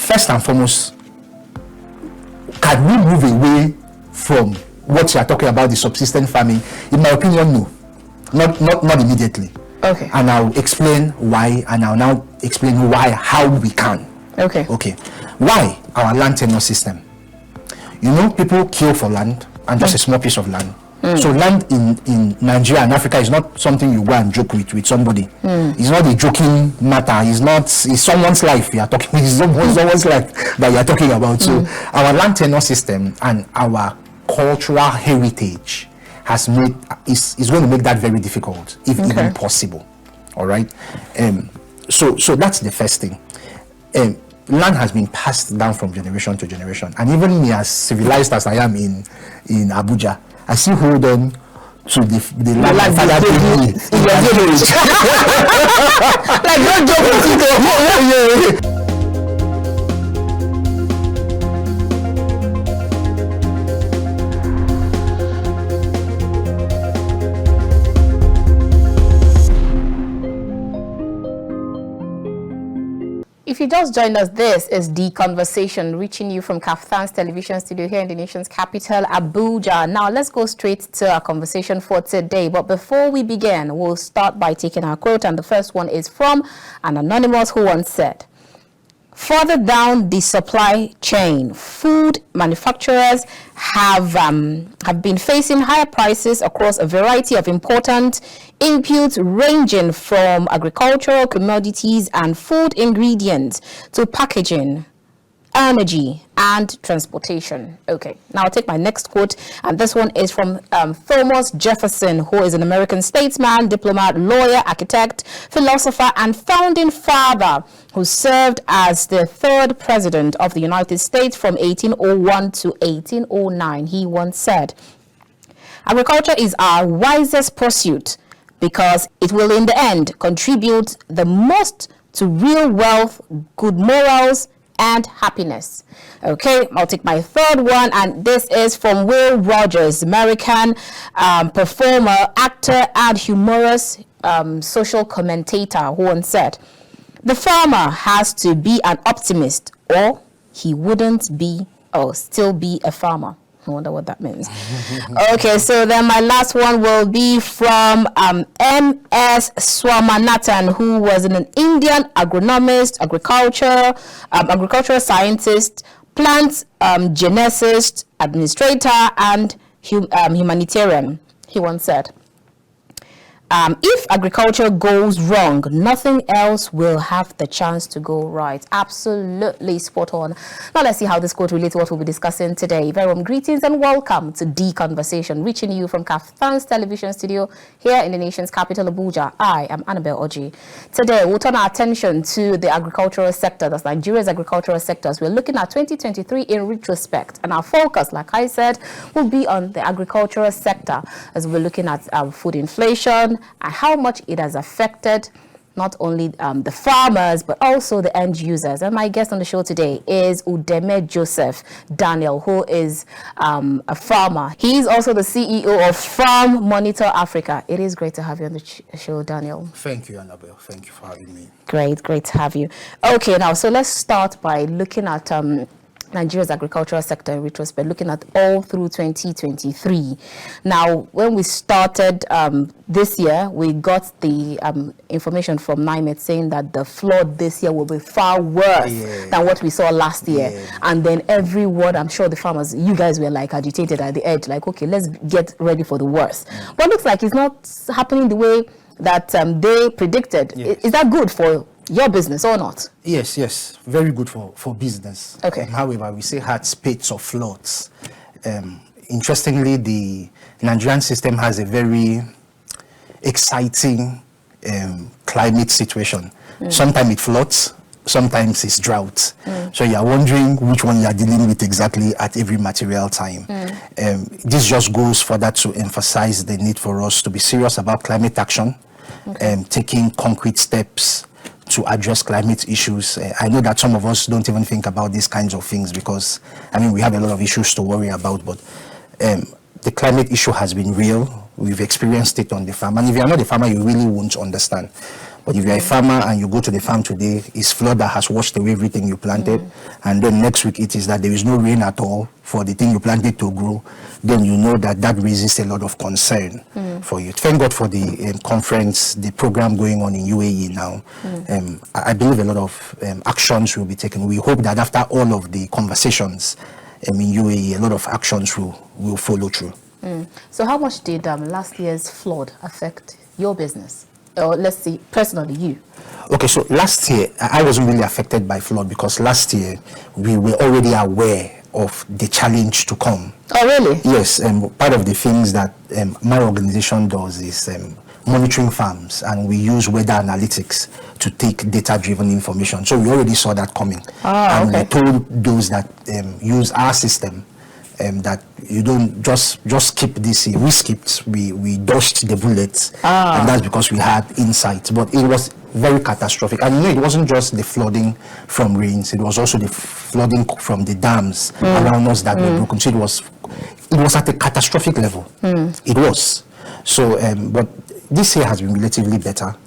first and foremost, can we move away from what you are talking about, the subsistence farming? In my opinion, no. Not immediately. Okay. And I'll explain why, and I'll now explain how we can. Okay. Why our land tenure system? You know, people kill for land, and just a small piece of land. So land in Nigeria and Africa is not something you go and joke with somebody. It's not a joking matter. It's someone's life you are talking. It's someone's life that you are talking about. So our land tenure system and our cultural heritage is going to make that very difficult, if even possible. All right. So that's the first thing. Land has been passed down from generation to generation, and even me, as civilized as I am in Abuja, I still hold on to the land my father gave me in your village. Like, don't joke with it. If you just joined us, this is The Conversation, reaching you from Kaftan's television studio here in the nation's capital, Abuja. Now, let's go straight to our conversation for today. But before we begin, we'll start by taking our quote. And the first one is from an anonymous who once said, "Further down the supply chain, food manufacturers have been facing higher prices across a variety of important inputs ranging from agricultural commodities and food ingredients to packaging, energy, and transportation." Okay, now I'll take my next quote, and this one is from Thomas Jefferson, who is an American statesman, diplomat, lawyer, architect, philosopher, and founding father, who served as the third president of the United States from 1801 to 1809. He once said, "Agriculture is our wisest pursuit because it will in the end contribute the most to real wealth, good morals, and happiness." Okay, I'll take my third one, and this is from Will Rogers, American performer, actor, and humorous social commentator, who once said, "The farmer has to be an optimist or he wouldn't be or still be a farmer." I wonder what that means. Okay, so then my last one will be from M.S. Swaminathan, who was an Indian agronomist, agricultural scientist, plant geneticist, administrator, and humanitarian. He once said, "If agriculture goes wrong, nothing else will have the chance to go right." Absolutely spot on. Now let's see how this quote relates to what we'll be discussing today. Very warm greetings and welcome to The Conversation, reaching you from Kaftan's television studio here in the nation's capital, Abuja. I am Annabelle Oji. Today we'll turn our attention to the agricultural sector, that's Nigeria's agricultural sectors. We're looking at 2023 in retrospect, and our focus, like I said, will be on the agricultural sector, as we're looking at food inflation, and how much it has affected not only the farmers, but also the end users. And my guest on the show today is Udeme-Joseph Daniel, who is a farmer. He is also the CEO of Farm Monitor Africa. It is great to have you on the show, Daniel. Thank you, Annabelle. Thank you for having me. Great to have you. Okay, now, so let's start by looking at Nigeria's agricultural sector in retrospect, looking at all through 2023. Now, when we started this year, we got the information from NIMET saying that the flood this year will be far worse than what we saw last year. And then every word, I'm sure the farmers, you guys were like agitated at the edge, like, okay, let's get ready for the worst. But it looks like it's not happening the way that they predicted. Is that good for your business or not? Yes, very good for business. Okay. However, we say had spate of floods. Interestingly, the Nigerian system has a very exciting climate situation. Sometimes it floods, sometimes it's drought. So you're wondering which one you're dealing with exactly at every material time. This just goes further to emphasize the need for us to be serious about climate action, taking concrete steps to address climate issues. I know that some of us don't even think about these kinds of things because, I mean, we have a lot of issues to worry about, but the climate issue has been real. We've experienced it on the farm. And if you're not a farmer, you really won't understand. But if you're a farmer and you go to the farm today, it's flood that has washed away everything you planted, and then next week it is that there is no rain at all for the thing you planted to grow, then you know that raises a lot of concern for you. Thank God for the conference, the program going on in UAE now. I believe a lot of actions will be taken. We hope that after all of the conversations in UAE, a lot of actions will follow through. So how much did last year's flood affect your business? Or let's see, personally, you? Okay, so last year, I wasn't really affected by flood because last year we were already aware of the challenge to come. Oh, really? Yes, part of the things that my organization does is monitoring farms, and we use weather analytics to take data-driven information. So we already saw that coming. And we told those that use our system that you don't just skip this year. We dodged the bullets, and that's because we had insight. But it was very catastrophic. And it wasn't just the flooding from rains, it was also the flooding from the dams around us that were broken. So it was at a catastrophic level. It was. So, but this year has been relatively better,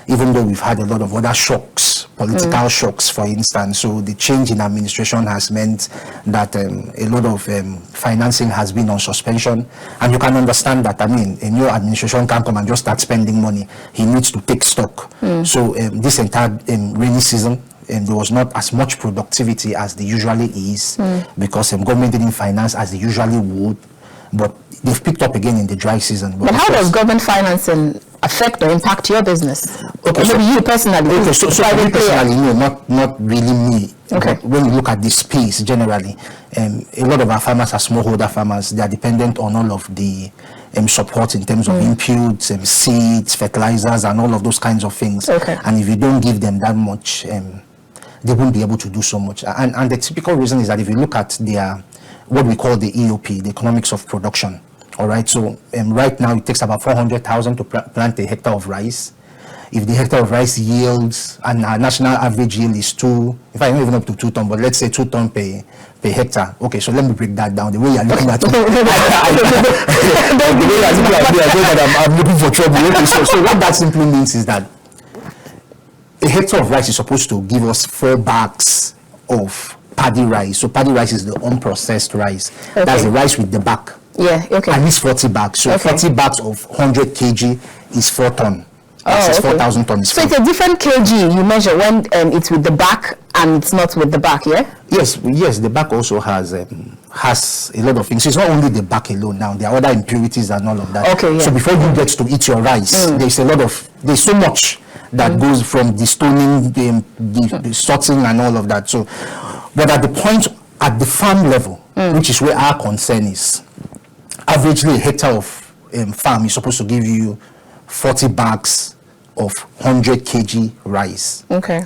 even though we've had a lot of other shocks, political shocks, for instance. So the change in administration has meant that a lot of financing has been on suspension. And you can understand that, a new administration can't come and just start spending money. He needs to take stock. So this entire rainy season, there was not as much productivity as there usually is, because government didn't finance as they usually would. But they've picked up again in the dry season. But how does government financing affect or impact your business? Okay, maybe you personally. Okay, so me personally, no, not really me. Okay. But when you look at the space generally, a lot of our farmers are smallholder farmers. They are dependent on all of the support in terms of inputs, seeds, fertilizers, and all of those kinds of things. Okay. And if you don't give them that much, they won't be able to do so much. And the typical reason is that if you look at their what we call the EOP, the economics of production. All right, so right now it takes about 400,000 to plant a hectare of rice. If the hectare of rice yields, and our national average yield is if I don't even up to 2 tons, but let's say 2 tons per hectare. Okay, so let me break that down. The way you're looking at it, the way you're looking at me, I know that I'm looking for trouble. Okay, so what that simply means is that a hectare of rice is supposed to give us 4 bags of paddy rice. So paddy rice is the unprocessed rice. Okay. That's the rice with the back. Yeah, okay. And it's 40 bags. So 40 bags of 100 kg is 4 tons. That's 4,000 tons. So it's a different kg you measure when it's with the back and it's not with the back, yeah? Yes, the back also has a lot of things. It's not only the back alone now. There are other impurities and all of that. Okay, yeah. So before you get to eat your rice, there's so much that goes from the stoning, the sorting and all of that. So, but at the point, at the farm level, which is where our concern is, averagely a hectare of farm is supposed to give you 40 bags of 100 kg rice. Okay.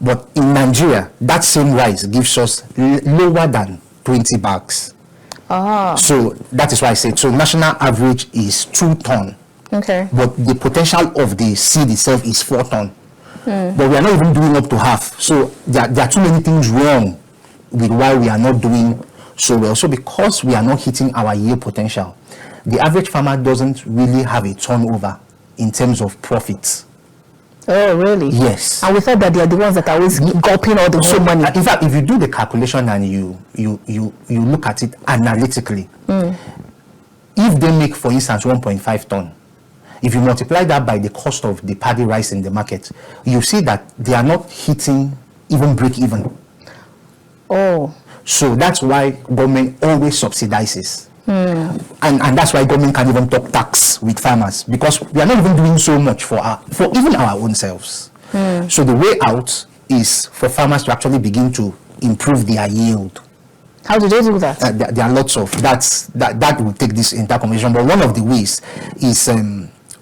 But in Nigeria, that same rice gives us lower than 20 bags. So that is why I said, so national average is 2 tons. Okay. But the potential of the seed itself is 4 tons. But we are not even doing up to half. So there are too many things wrong with why we are not doing so well. So because we are not hitting our yield potential, the average farmer doesn't really have a turnover in terms of profits. Oh, really? Yes. And we thought that they are the ones that are always gulping all the whole money. In fact, if you do the calculation and you look at it analytically, if they make, for instance, 1.5 tons, if you multiply that by the cost of the paddy rice in the market, you see that they are not hitting even break even. Oh. So that's why government always subsidizes. And that's why government can't even talk tax with farmers, because we are not even doing so much for even our own selves. So the way out is for farmers to actually begin to improve their yield. How do they do that? There are lots of that will take this entire conversation, but one of the ways is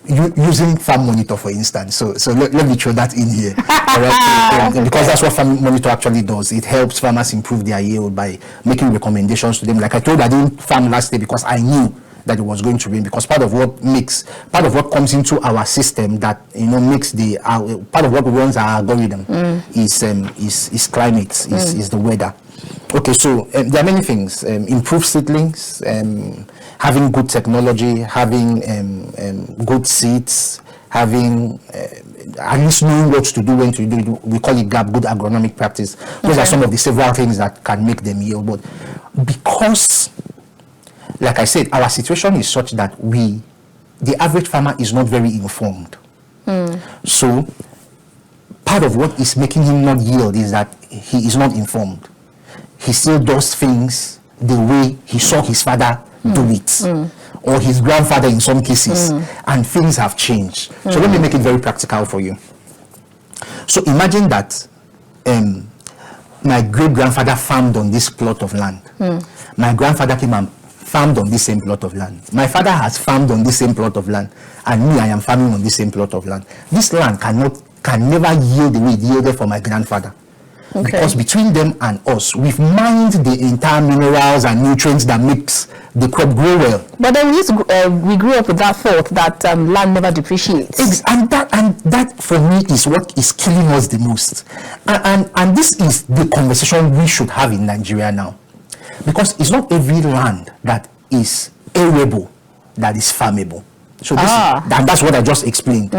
using Farm Monitor, for instance. So let me throw that in here. Because that's what Farm Monitor actually does. It helps farmers improve their yield by making recommendations to them. Like I told you, I didn't farm last day because I knew that it was going to rain, because part of what comes into our system that makes part of what runs our algorithm is climate, is the weather. Okay, so there are many things. Improve seedlings, having good technology, having good seeds, having at least knowing what to do, when to do it. We call it GAP, good agronomic practice. Those are some of the several things that can make them yield. But because, like I said, our situation is such that the average farmer is not very informed. So part of what is making him not yield is that he is not informed. He still does things the way he saw his father do it, or his grandfather in some cases, and things have changed. So let me make it very practical for you. So imagine that my great-grandfather farmed on this plot of land. My grandfather came and farmed on this same plot of land. My father has farmed on this same plot of land, and me, I am farming on this same plot of land. This land can never yield the way it yielded for my grandfather. Because between them and us, we've mined the entire minerals and nutrients that makes the crop grow well. But then we grew up with that thought that land never depreciates. And that for me is what is killing us the most. And this is the conversation we should have in Nigeria now. Because it's not every land that is arable that is farmable. So this and that's what I just explained.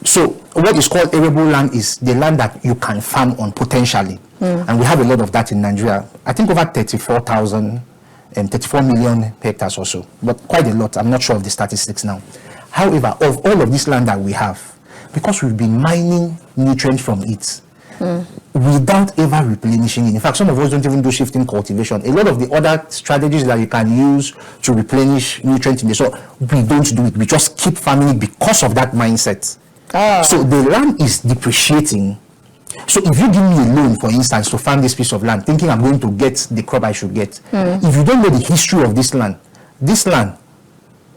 So what is called arable land is the land that you can farm on potentially. And we have a lot of that in Nigeria. I think over 34 million hectares or so, but quite a lot. I'm not sure of the statistics now. However, of all of this land that we have, because we've been mining nutrients from it, without ever replenishing it. In fact, some of us don't even do shifting cultivation. A lot of the other strategies that you can use to replenish nutrients in the soil, we don't do it. We just keep farming it because of that mindset. So the land is depreciating. So if you give me a loan, for instance, to farm this piece of land, thinking I'm going to get the crop I should get, if you don't know the history of this land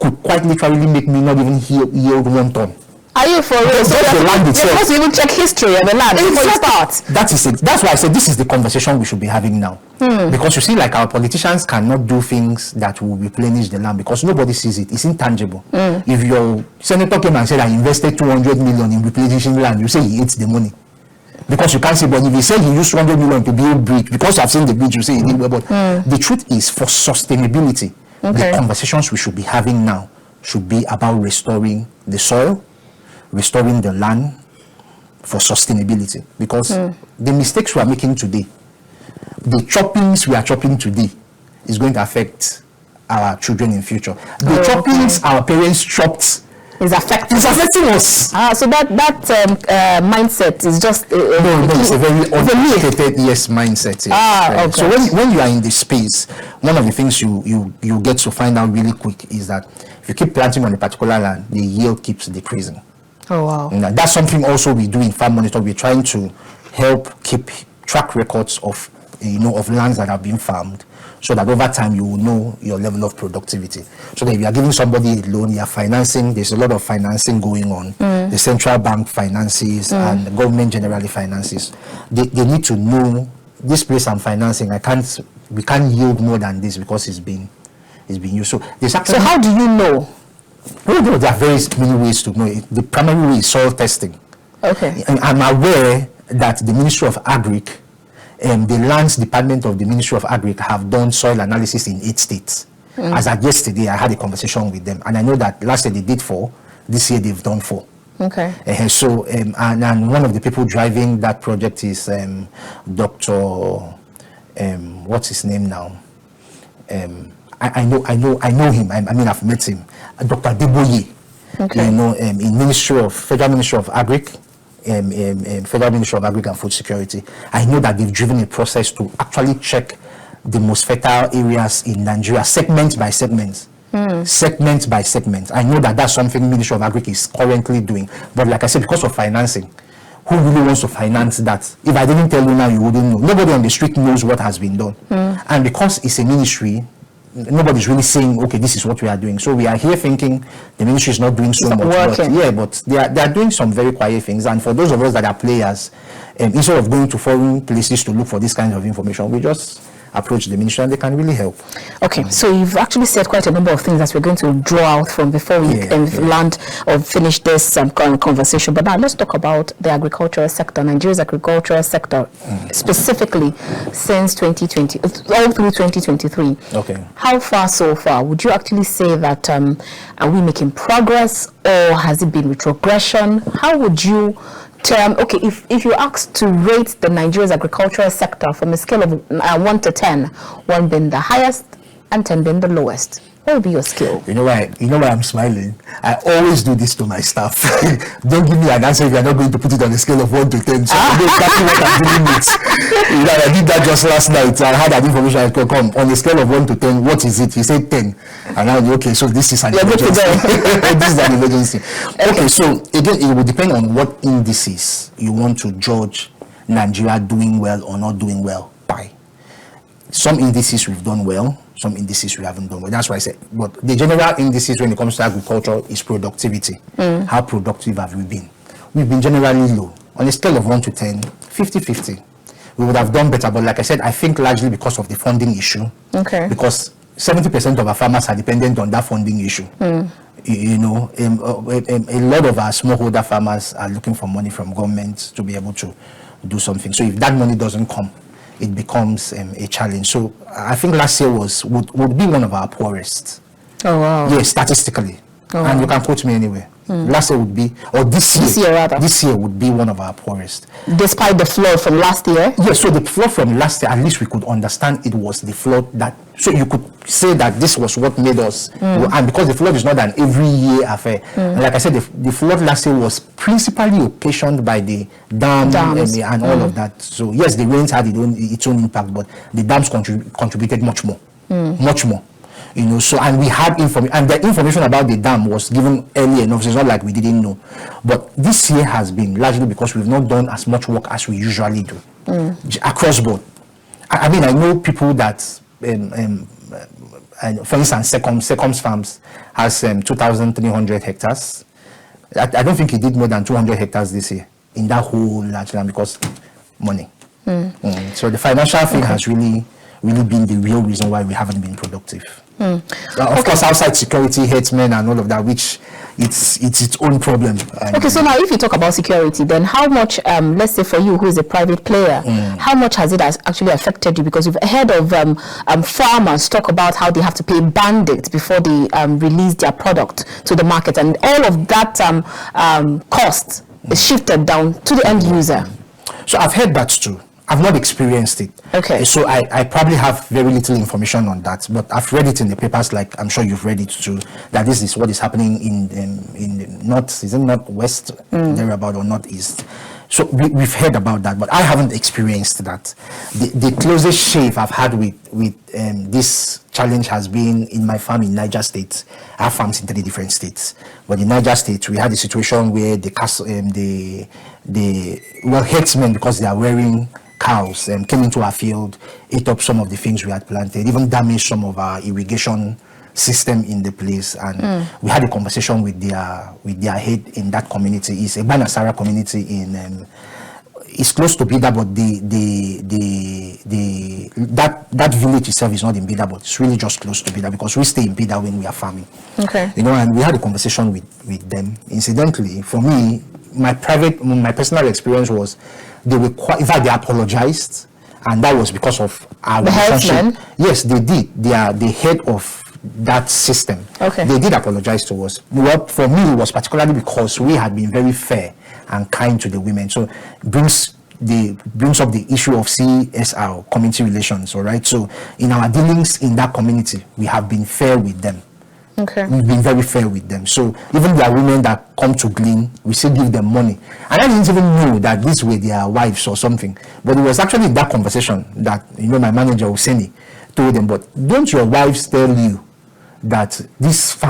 could quite literally make me not even yield 1 ton. Are you for real? So the land itself. You're supposed to even check history of the land before you start. That is it. That's why I said this is the conversation we should be having now. Because you see, like, our politicians cannot do things that will replenish the land because nobody sees it. It's intangible. If your senator came and said, I invested 200 million in replenishing land, you say he eats the money. Because you can't say, but if he said he used 200 million to build bridge, because I've seen the bridge, you say he did well. But the truth is, for sustainability, the conversations we should be having now should be about restoring the soil, restoring the land for sustainability. Because the mistakes we are making today, the choppings we are chopping today, is going to affect our children in future. The choppings our parents chopped is affecting us. So that mindset is just no, it's a very uneducated mindset. Yes. So when you are in this space, one of the things you get to find out really quick is that if you keep planting on a particular land, the yield keeps decreasing. Oh wow! And that's something also we do in Farm Monitor. We're trying to help keep track records of of lands that have been farmed, so that over time you will know your level of productivity. So that if you are giving somebody a loan, you are financing. There's a lot of financing going on. The central bank finances and the government generally finances. They need to know this place I'm financing. We can't yield more than this because it's being used. So how do you know? Well, there are very many ways to know it. The primary way is soil testing. Okay. And I'm aware that the Ministry of Agric and the Lands Department of the Ministry of Agric have done soil analysis in 8 states. As of yesterday, I had a conversation with them, and I know that last year they did 4. This year they've done 4. Okay. So and one of the people driving that project is Dr. What's his name now? I know him. I mean, I've met him. Dr. Deboye. Okay. In Federal Ministry of Agric. Federal Ministry of Agric and Food Security. I know that they've driven a process to actually check the most fertile areas in Nigeria, segment by segment. Segment by segment. I know that that's something Ministry of Agric is currently doing. But like I said, because of financing, who really wants to finance that? If I didn't tell you now, you wouldn't know. Nobody on the street knows what has been done. And because it's a ministry, nobody's really saying, okay, this is what we are doing. So we are here thinking the ministry is not doing so much. But they are doing some very quiet things. And for those of us that are players, instead of going to foreign places to look for this kind of information, we just approach the ministry and they can really help. Okay, so you've actually said quite a number of things that we're going to draw out from before we land or finish this conversation. But now let's talk about the agricultural sector, Nigeria's agricultural sector, specifically since 2020, all through 2023. Okay. How far so far? Would you actually say that are we making progress, or has it been retrogression? How would you term, okay, if you asked to rate the Nigeria's agricultural sector from a scale of 1 to 10, 1 being the highest and 10 being the lowest, what would be your scale? You know why I'm smiling? I always do this to my staff. Don't give me an answer if you're not going to put it on a scale of 1 to 10. So I know exactly what I'm doing with. I did that just last night. I had that information. I could come on a scale of 1 to 10. What is it? He said 10. And I was okay. So this is an emergency. This is an emergency. Okay. So again, it will depend on what indices you want to judge Nigeria doing well or not doing well by. Some indices we've done well. Some indices we haven't done well. That's why I said, but the general indices when it comes to agriculture is productivity. How productive have we been? We've been generally low. On a scale of 1 to 10, 50-50. We would have done better, but like I said, I think largely because of the funding issue. Okay. Because 70% of our farmers are dependent on that funding issue. A lot of our smallholder farmers are looking for money from government to be able to do something. So if that money doesn't come, it becomes a challenge. So I think last year would be one of our poorest. Oh wow! Yes, statistically, and you can quote me anywhere. Last year would be, or this year would be one of our poorest. Despite the flood from last year? Yes, so the flood from last year, at least we could understand it was the flood that, so you could say that this was what made us, and because the flood is not an every year affair. And like I said, the flood last year was principally occasioned by the dams and all of that. So yes, the rains had its own impact, but the dams contributed much more. Much more. So, and we had information, and the information about the dam was given early enough, so it's not like we didn't know. But this year has been largely because we've not done as much work as we usually do, across board. I mean, I know people that, for instance, Secom's Farms has 2,300 hectares. I don't think he did more than 200 hectares this year in that whole large land because money. So the financial thing has really been the real reason why we haven't been productive. Of course, outside security, herdsmen and all of that, which it's its own problem. Okay, so now if you talk about security, then how much, let's say for you who is a private player, how much has it actually affected you? Because you've heard of farmers talk about how they have to pay bandits before they release their product to the market, and all of that cost is shifted down to the end user. So I've heard that too. I've not experienced it. Okay. So I probably have very little information on that, but I've read it in the papers, like I'm sure you've read it too, that this is what is happening in the north, is it not west, thereabout, or northeast. So we've heard about that, but I haven't experienced that. The closest shave I've had with this challenge has been in my farm in Niger State. I have farms in 3 different states, but in Niger State we had a situation where the herdsmen, because they are wearing cows, came into our field, ate up some of the things we had planted, even damaged some of our irrigation system in the place. And we had a conversation with their head in that community. It's a Banasara community in it's close to Bida, but that village itself is not in Bida, but it's really just close to Bida because we stay in Bida when we are farming. Okay. And we had a conversation with them. Incidentally, for me, my personal experience was they were in fact they apologized, and that was because of our relationship. Yes, they did. They are the head of that system. Okay. They did apologize to us. Well, for me, it was particularly because we had been very fair and kind to the women. So brings up the issue of CSR, community relations. All right. So in our dealings in that community, we have been fair with them. Okay. We've been very fair with them. So even there are women that come to glean, we still give them money. And I didn't even know that these were their wives or something. But it was actually in that conversation that, my manager, Useni, told them, but don't your wives tell you that this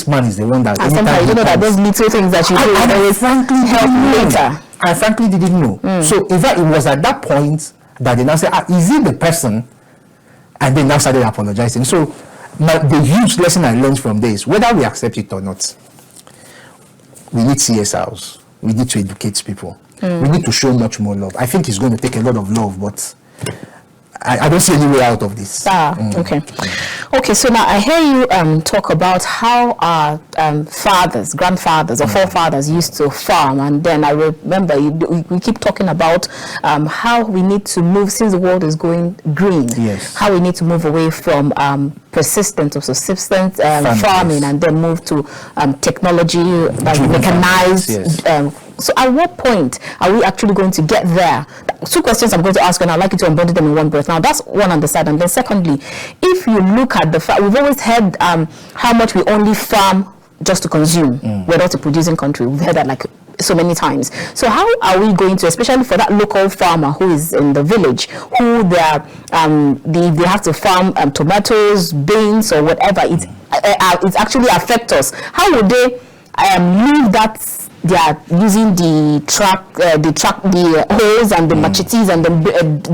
man is the one that... And somehow you know that those little things that you do always help later. I frankly didn't know. So in fact, it was at that point that they now said, is it the person? And they now started apologizing. So the huge lesson I learned from this, whether we accept it or not, we need CSRs. We need to educate people. We need to show much more love. I think it's going to take a lot of love, but I don't see any way out of this. Okay. Okay, so now I hear you talk about how our fathers, grandfathers, or forefathers used to farm, and then I remember we keep talking about how we need to move, since the world is going green, yes, how we need to move away from persistent or subsistence farming, and then move to technology, like mechanized. Yes. So at what point are we actually going to get there? Two questions I'm going to ask, and I'd like you to embody them in one breath. Now, that's one on the side. And then secondly, if you look at the fact, we've always heard how much we only farm just to consume. We're not a producing country. We've heard that like so many times. So how are we going to, especially for that local farmer who is in the village, who they have to farm tomatoes, beans, or whatever, it actually affects us. How would they leave that? They are using the hoes and the machetes and the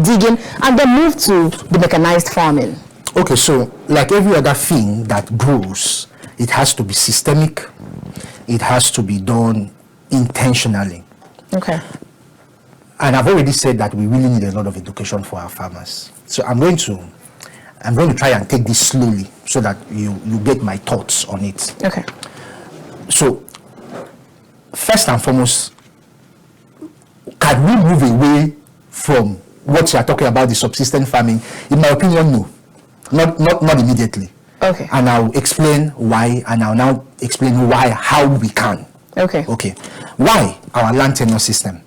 digging, and then move to the mechanized farming. Okay, so like every other thing that grows, it has to be systemic. It has to be done intentionally. Okay. And I've already said that we really need a lot of education for our farmers. So I'm going to try and take this slowly so that you get my thoughts on it. Okay. So first and foremost, can we move away from what you are talking about, the subsistence farming? In my opinion, no. Not immediately. Okay. And I'll explain why, and I'll now explain how we can. Okay. Okay. Why our land tenure system?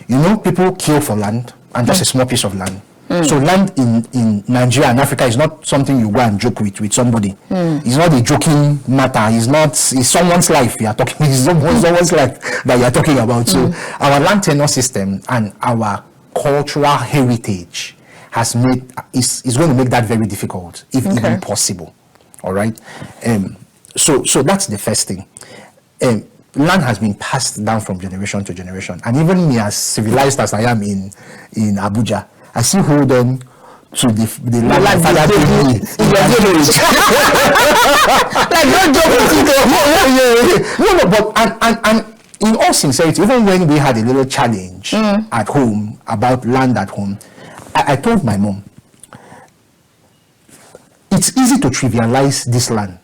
You know, people kill for land, and just a small piece of land. So land in Nigeria and Africa is not something you go and joke with somebody. It's not a joking matter. It's someone's life you are talking. It's someone's life that you are talking about. So our land tenure system and our cultural heritage is going to make that very difficult, if even possible. All right. So that's the first thing. Land has been passed down from generation to generation, and even me, as civilized as I am in Abuja, I still hold on to the land my father gave me in your village. Like, don't joke with it. No, but and in all sincerity, even when we had a little challenge at home about land at home, I told my mom, it's easy to trivialize this land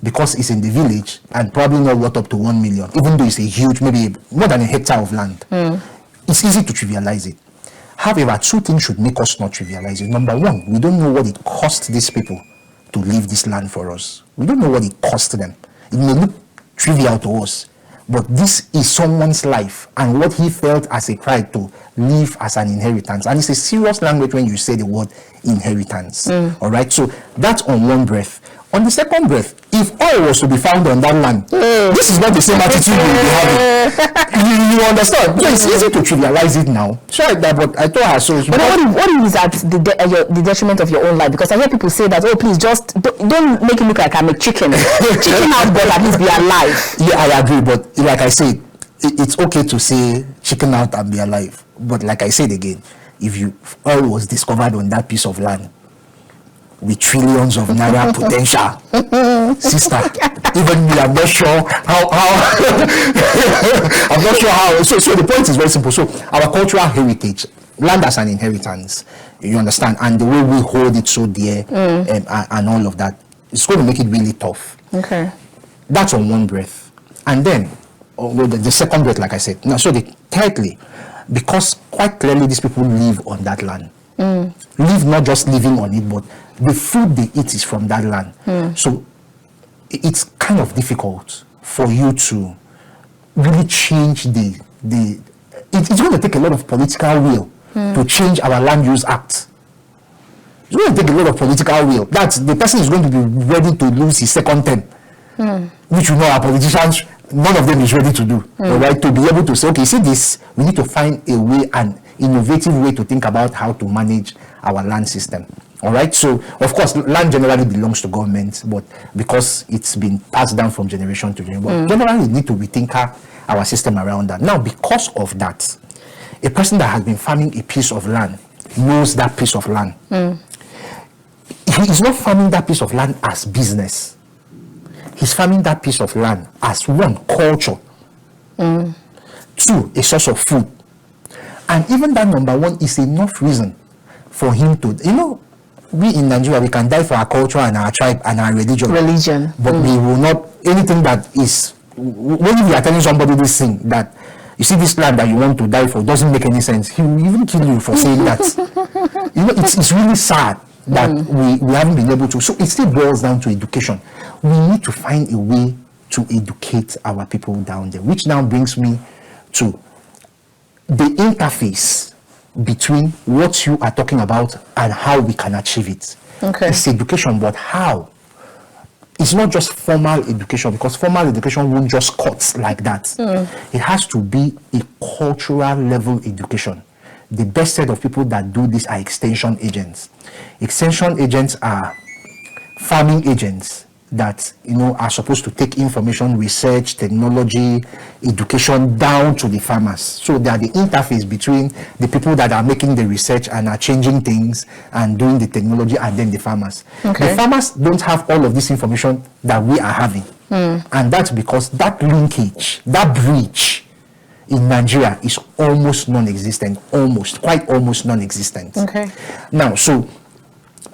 because it's in the village and probably not worth up to 1 million, even though it's a huge, maybe more than a hectare of land. It's easy to trivialize it. However, two things should make us not trivialize it. Number one, we don't know what it cost these people to leave this land for us. We don't know what it cost them. It may look trivial to us, but this is someone's life and what he felt as a pride to leave as an inheritance. And it's a serious language when you say the word inheritance. All right, so that's on one breath. On the second breath, if oil was to be found on that land, this is not the same attitude we will be having. You understand? So it's easy to trivialize it now. Sure, but I told her so. But what is at the detriment of your own life? Because I hear people say that, oh, please just don't make it look like I'm a chicken. Chicken out, but at least be alive. Yeah, I agree. But like I said, it's okay to say chicken out and be alive. But like I said again, if oil was discovered on that piece of land, with trillions of naira potential, sister. Even me, I'm not sure how. I'm not sure how. So the point is very simple. So our cultural heritage, land as an inheritance, you understand, and the way we hold it so dear, and all of that, it's going to make it really tough. Okay. That's on one breath, and then the second breath, like I said. Now, so thirdly, because quite clearly these people live on that land. Live not just living on it, but the food they eat is from that land. So it's kind of difficult for you to really change it's going to take a lot of political will to change our Land Use Act. It's going to take a lot of political will. That's the person is going to be ready to lose his second term, which our politicians, none of them is ready to do. All right, to be able to say, okay, see this, we need to find a way, an innovative way to think about how to manage our land system. All right, so of course land generally belongs to government, but because it's been passed down from generation to generation, generally we need to rethink our system around that. Now, because of that, a person that has been farming a piece of land knows that piece of land. He is not farming that piece of land as business. He's farming that piece of land as one, culture, two, a source of food. And even that number one is enough reason for him to, we in Nigeria, we can die for our culture and our tribe and our religion. But we will not, anything that is, when we are telling somebody this thing, that you see this land that you want to die for doesn't make any sense, he will even kill you for saying that. It's really sad that we haven't been able to. So it still boils down to education. We need to find a way to educate our people down there, which now brings me to the interface between what you are talking about and how we can achieve it. Okay. It's education, but how? It's not just formal education, because formal education won't just cut like that. It has to be a cultural level education. The best set of people that do this are extension agents. Extension agents are farming agents that are supposed to take information, research, technology, education down to the farmers. So they are the interface between the people that are making the research and are changing things and doing the technology, and then the farmers. Okay. The farmers don't have all of this information that we are having. And that's because that linkage, that bridge in Nigeria is almost non-existent, quite almost non-existent. Okay. Now, so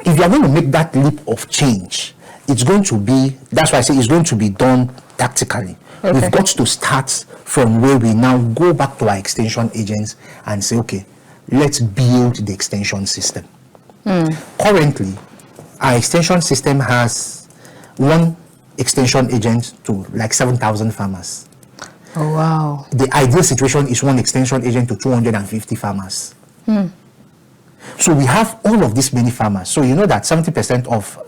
if you are going to make that leap of change, it's going to be, that's why I say it's going to be done tactically. Okay. We've got to start from where we now go back to our extension agents and say, okay, let's build the extension system. Currently, our extension system has one extension agent to like 7,000 farmers. Oh, wow. The ideal situation is one extension agent to 250 farmers. So we have all of these many farmers. So you know that 70% of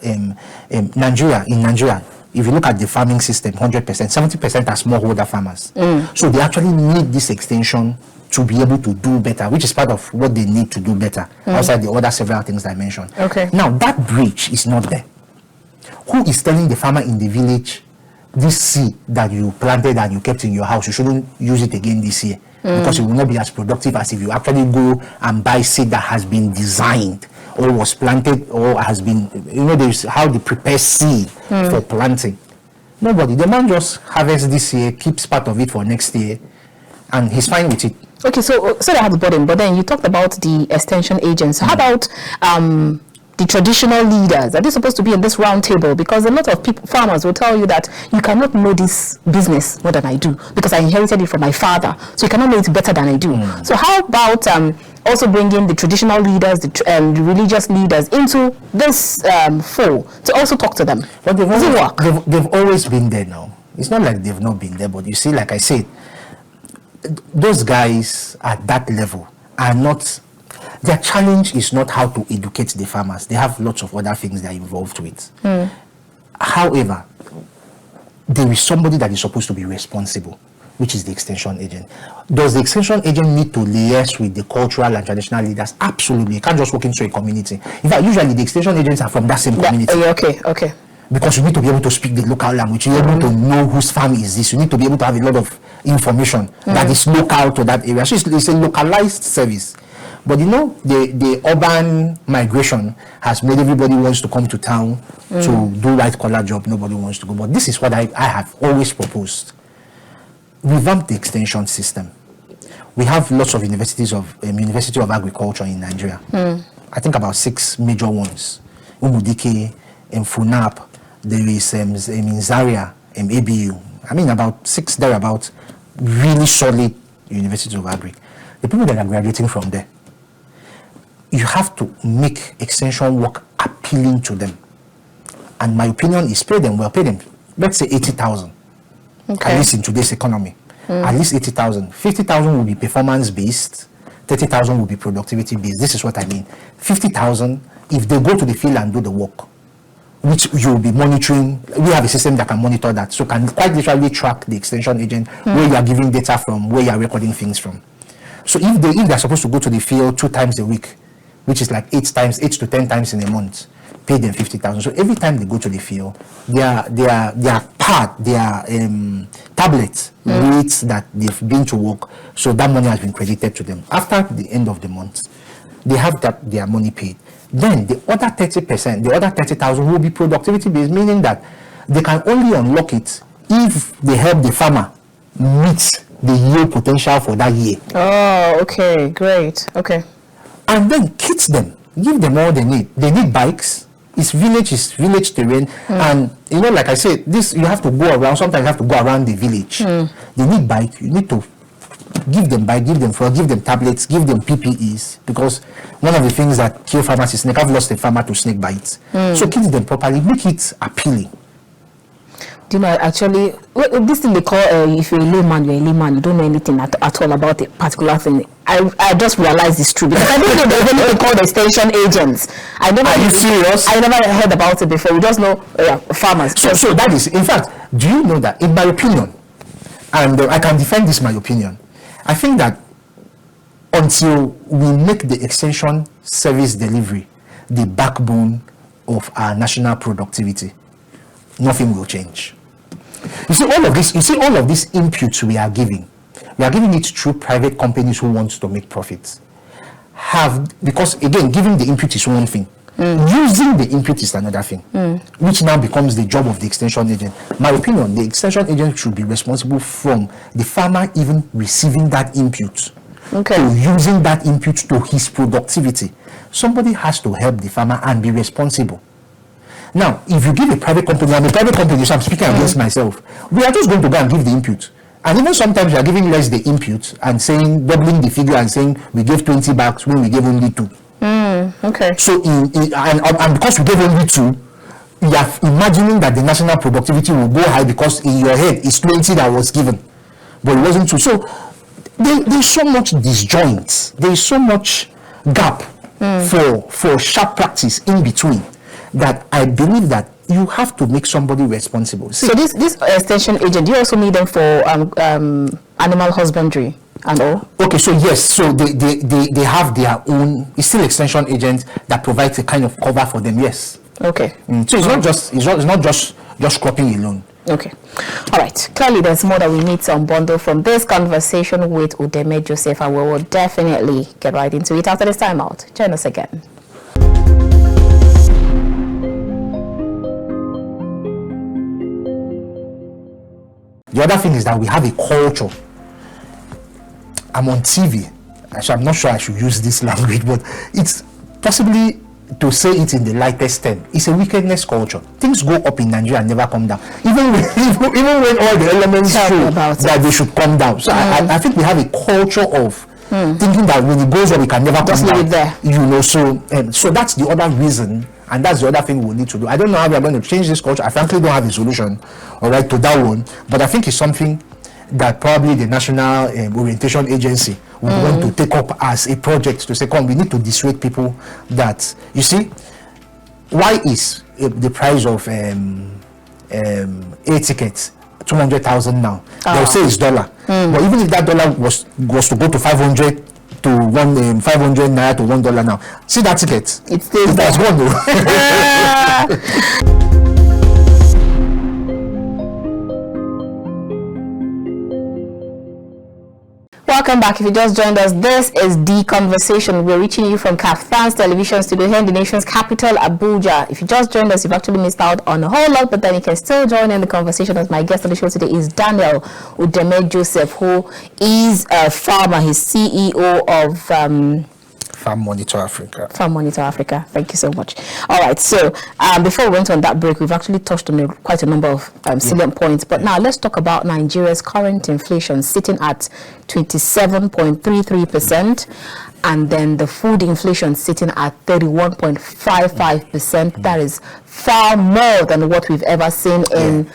Nigeria, if you look at the farming system, 100%, 70% are smallholder farmers. So they actually need this extension to be able to do better, which is part of what they need to do better, outside the other several things I mentioned. Okay. Now, that bridge is not there. Who is telling the farmer in the village, this seed that you planted and you kept in your house, you shouldn't use it again this year, because it will not be as productive as if you actually go and buy seed that has been designed or was planted or has been, there's how they prepare seed for planting. Nobody. The man just harvests this year, keeps part of it for next year, and he's fine with it. Okay, so that's the bottom, but then you talked about the extension agents. How about the traditional leaders? Are they supposed to be in this round table? Because a lot of farmers will tell you that you cannot know this business more than I do, because I inherited it from my father, so you cannot know it better than I do. So how about also bringing the traditional leaders, the religious leaders into this fold to also talk to them? But does it work? They've always been there now. It's not like they've not been there, but you see, like I said, those guys at that level are not, their challenge is not how to educate the farmers. They have lots of other things they're involved with. However, there is somebody that is supposed to be responsible, which is the extension agent. Does the extension agent need to liaise with the cultural and traditional leaders? Absolutely. You can't just walk into a community. In fact, usually the extension agents are from that same community. Okay. Because you need to be able to speak the local language. You need to be able to know whose farm is this. You need to be able to have a lot of information that is local to that area. So it's a localized service. But the urban migration has made everybody wants to come to town to do white collar job. Nobody wants to go. But this is what I have always proposed. Revamp the extension system. We have lots of universities of University of Agriculture in Nigeria. I think about 6 major ones. Umudike, FUNAP, there is Zaria, ABU. I mean about 6 thereabouts, really solid universities of Agri. The people that are graduating from there, you have to make extension work appealing to them. And my opinion is pay them, let's say 80,000. Okay. At least in today's economy. At least 80,000. 50,000 will be performance-based, 30,000 will be productivity-based. This is what I mean. 50,000, if they go to the field and do the work, which you'll be monitoring, we have a system that can monitor that. So can quite literally track the extension agent, where you are giving data from, where you are recording things from. So if they're supposed to go to the field 2 times a week, which is like 8 to 10 times in a month, pay them 50,000. So every time they go to the field, their tablets rates that they've been to work, so that money has been credited to them. After the end of the month, they have their money paid. Then the other 30%, the other 30,000 will be productivity based, meaning that they can only unlock it if they help the farmer meet the yield potential for that year. Oh, okay, great. Okay. And then kit them. Give them all they need. They need bikes. It's village terrain, and you know, like I said, this you have to go around. Sometimes you have to go around the village. They need bike. You need to give them bike, give them fuel, give them tablets, give them PPEs, because one of the things that kill farmers is snake. I've lost a farmer to snake bites. So keep them properly, make it appealing. Do you know, actually, this thing they call, if you're a layman, you're a layman, you don't know anything at all about a particular thing. I just realized it's true, because I didn't know there's anything called extension agents. Are you serious? I never heard about it before. We just know farmers. So that is, in fact, do you know that, in my opinion, and I can defend this, my opinion, I think that until we make the extension service delivery the backbone of our national productivity, nothing will change. You see all of these inputs we are giving it through private companies who want to make profits. Because again, giving the input is one thing. Using the input is another thing, which now becomes the job of the extension agent. My opinion, the extension agent should be responsible from the farmer even receiving that input to using that input to his productivity. Somebody has to help the farmer and be responsible. Now, if you give a private company, I'm a private company, so I'm speaking against myself, we are just going to go and give the input. And even sometimes we are giving less the input and saying, doubling the figure and saying we gave 20 bags when we gave only 2. So, and because we gave only 2, you are imagining that the national productivity will go high because in your head it's 20 that was given, but it wasn't 2. So, there's so much disjoint, there's so much gap for sharp practice in between, that I believe that you have to make somebody responsible. See, so this extension agent, do you also need them for animal husbandry and all? Okay, so yes, so they have their own. It's still extension agent that provides a kind of cover for them. Yes. Okay. So it's not just cropping alone. Okay. All right. Clearly, there's more that we need to unbundle from this conversation with Udeme-Joseph, and we will definitely get right into it after this time out. Join us again. The other thing is that we have a culture. I'm on TV, so I'm not sure I should use this language, but it's possibly, to say it in the lightest term, it's a wickedness culture. Things go up in Nigeria and never come down. Even when all the elements show that they should come down. So I think we have a culture of thinking that when it goes up, it can never come down. There. You know, so that's the other reason. And that's the other thing we need to do. I don't know how we are going to change this culture. I frankly don't have a solution, all right, to that one. But I think it's something that probably the National Orientation Agency would want to take up as a project to say, come, we need to dissuade people that, you see, why is the price of a ticket 200,000 now? They'll say it's $1. But even if that $1 was to go to 500 to 500 naira to $1 now. See that ticket? It stays there. That's one though. Welcome back. If you just joined us, this is The Conversation. We're reaching you from Kaphthan's television studio here in the nation's capital, Abuja. If you just joined us, you've actually missed out on a whole lot, but then you can still join in the conversation, as my guest on the show today is Daniel Udeme-Joseph, who is a farmer. He's CEO of Farm Monitor Africa. Farm Monitor Africa. Thank you so much. All right. So before we went on that break, we've actually touched on quite a number of salient points. But now let's talk about Nigeria's current inflation sitting at 27.33%, and then the food inflation sitting at 31.55%. That is far more than what we've ever seen in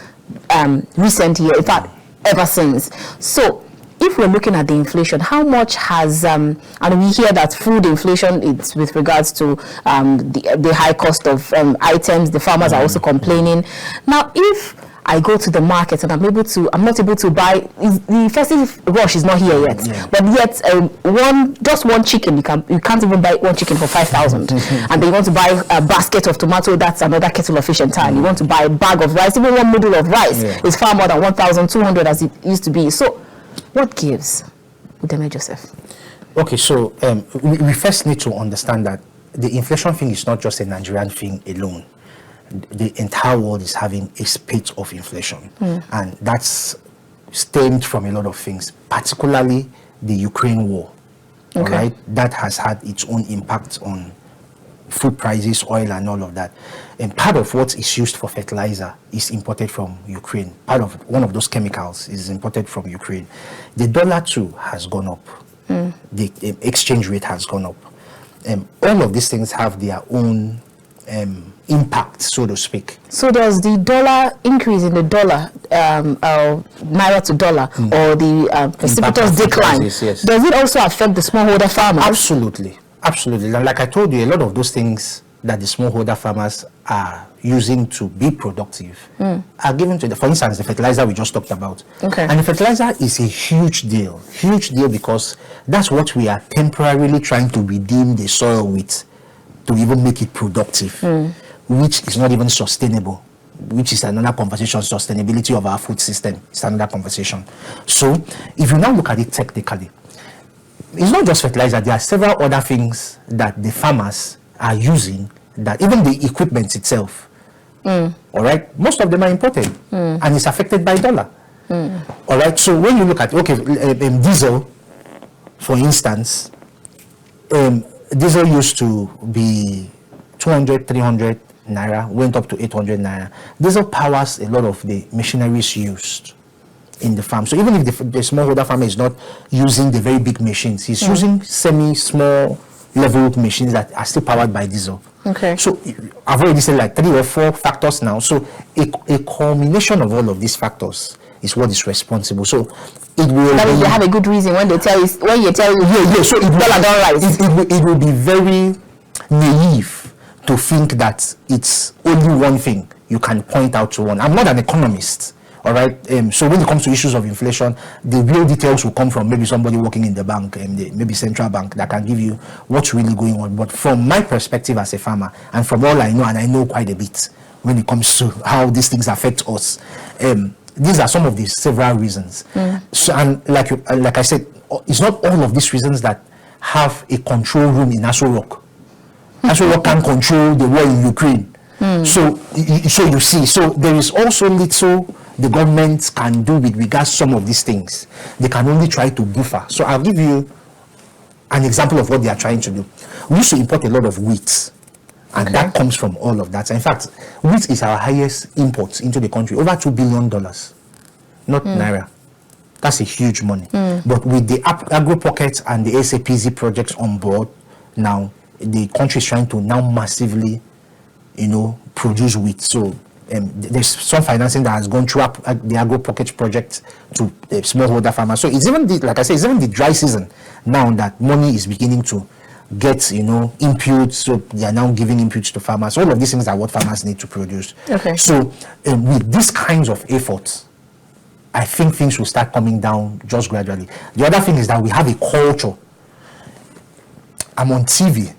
recent years. In fact, ever since. So, if we're looking at the inflation, how much has, and we hear that food inflation, it's with regards to the high cost of items, the farmers are also complaining. Now, if I go to the market and I'm not able to buy, the festive rush is not here yet, but yet just one chicken, you can't even buy one chicken for 5,000. And then you want to buy a basket of tomato, that's another kettle of fish entirely. You want to buy a bag of rice, even one noodle of rice is far more than 1,200 as it used to be. So, what gives, Udeme-Joseph? Okay, so we first need to understand that the inflation thing is not just a Nigerian thing alone. The entire world is having a spate of inflation, and that's stemmed from a lot of things, particularly the Ukraine war. All right, that has had its own impact on food prices, oil and all of that. And part of what is used for fertilizer is imported from Ukraine. Part of one of those chemicals is imported from Ukraine. The dollar too has gone up. The exchange rate has gone up. All of these things have their own impact, so to speak. So does the dollar increase in the dollar, naira to dollar, or the precipitous decline, yes. does it also affect the smallholder farmers? Absolutely. Absolutely. And like I told you, a lot of those things that the smallholder farmers are using to be productive are given to for instance, the fertilizer we just talked about. Okay. And the fertilizer is a huge deal because that's what we are temporarily trying to redeem the soil with to even make it productive, which is not even sustainable, which is another conversation. Sustainability of our food system is another conversation. So if you now look at it technically, it's not just fertilizer. There are several other things that the farmers are using, that even the equipment itself, all right, most of them are imported and it's affected by dollar. All right, so when you look at, diesel, for instance, diesel used to be 200, 300 naira, went up to 800 naira. Diesel powers a lot of the machineries used in the farm. So even if the smallholder farmer is not using the very big machines, he's using semi-small level machines that are still powered by diesel. Okay. So I've already said like 3 or 4 factors now. So a culmination of all of these factors is what is responsible. So it will. That means they have a good reason when they tell you, So it will be very naive to think that it's only one thing you can point out to one. I'm not an economist. All right. So when it comes to issues of inflation, the real details will come from maybe somebody working in the bank, maybe central bank, that can give you what's really going on. But from my perspective as a farmer, and from all I know, and I know quite a bit when it comes to how these things affect us, these are some of the several reasons. So, and like I said, it's not all of these reasons that have a control room in Aso Rock. Aso Rock can control the war in Ukraine. So you see, so there is also little the government can do with regards to some of these things. They can only try to buffer. So I'll give you an example of what they are trying to do. We used to import a lot of wheat, and that comes from all of that. In fact, wheat is our highest import into the country, over $2 billion, not naira. That's a huge money. But with the agro pockets and the SAPZ projects on board, now the country is trying to now massively, produce wheat. So there's some financing that has gone through the agro pocket project to smallholder farmers. So it's even it's even the dry season now that money is beginning to get inputs. So they are now giving inputs to farmers. All of these things are what farmers need to produce. Okay. So with these kinds of efforts, I think things will start coming down just gradually. The other thing is that we have a culture. I'm on TV,